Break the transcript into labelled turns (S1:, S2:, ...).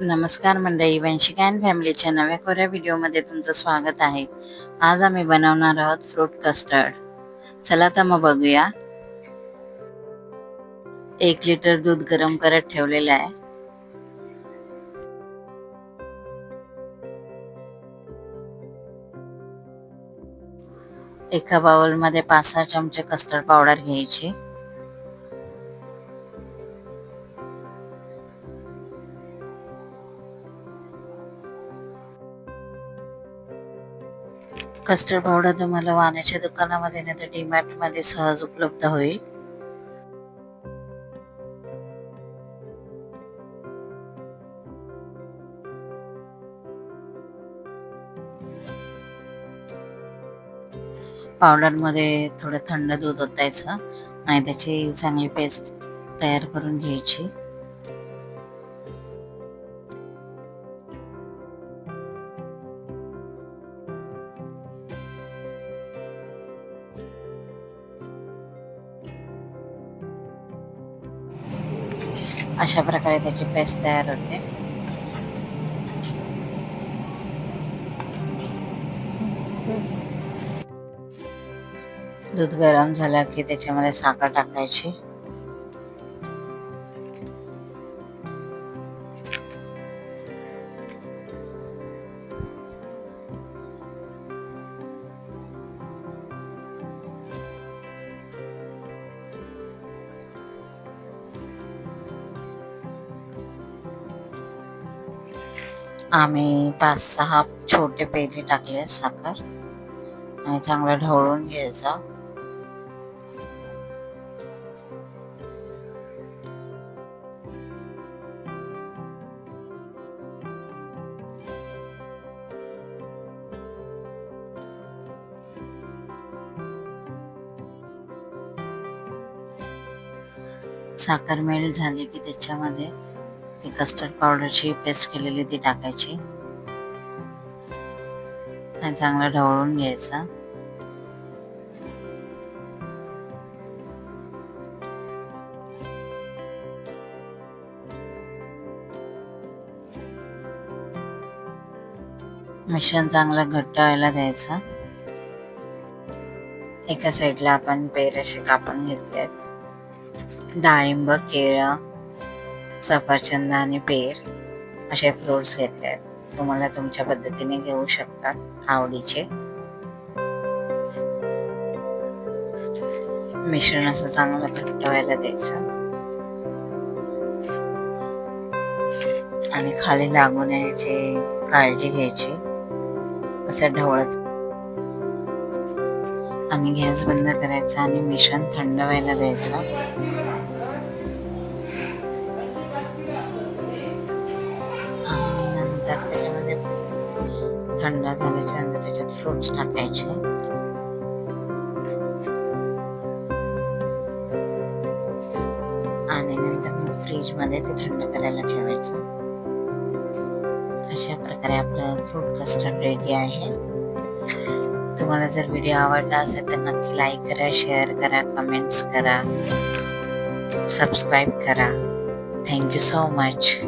S1: नमस्कार मंडळी, वंशिका अँड फॅमिलीच्या नव्या कोऱ्या व्हिडिओमध्ये तुमचं स्वागत आहे. आज आम्ही बनवणार आहोत फ्रूट कस्टर्ड. चला तर मग बघूया. 1 लिटर दूध गरम करत ठेवलेलं आहे. एका बाउलमध्ये 5-6 चमचे कस्टर्ड पावडर घ्यायची. कस्टर्ड पावडर तुम्हाला वाण्याच्या दुकानामध्ये नाही तर डीमार्ट मध्ये सहज उपलब्ध होईल. पावडर मध्ये थोडं थंड दूध ओतायचं आणि त्याची चांगली पेस्ट तयार करून घ्यायची. अशा प्रकारे त्याची पेस्ट तयार होते. दूध गरम झालं की त्याच्यामध्ये साखर टाकायची. आम्ही 5-6 छोटे पेले टाकले साखर आणि चांगलं ढवळून घ्यायचं. साखर मेल्ट झाली की त्याच्यामध्ये ती कस्टर्ड पावडरची पेस्ट केलेली ती टाकायची आणि चांगलं ढवळून घ्यायचं. मिश्रण चांगलं घट्ट व्हायला द्यायचं. एका साईडला आपण पेर असे कापून घेतलेत. डाळिंब, केळं, सफरचंद आणि पेर असे फ्रुट्स घेतलेत. तुम्हाला तुमच्या पद्धतीने घेऊ शकतात आवडीचे. मिश्रण असं चांगलं घट्ट व्हायला द्यायचं आणि खाली लागू नये याची काळजी घ्यायची. असं ढवळत आणि गॅस बंद करायचा आणि मिश्रण थंड व्हायला द्यायचं. आणि नंतर त्याच्यामध्ये थंड झाल्याच्या नंतर त्याच्यात फ्रुट्स टाकायचे आणि नंतर फ्रीज मध्ये ते थंड करायला ठेवायचं. अशा प्रकारे आपलं फ्रूट कस्टर्ड रेडी आहे. तुम्हाला जर व्हिडिओ आवडला असेल तर नक्की लाईक करा, शेअर करा, कमेंट्स करा, सबस्क्राईब करा. Thank you so much.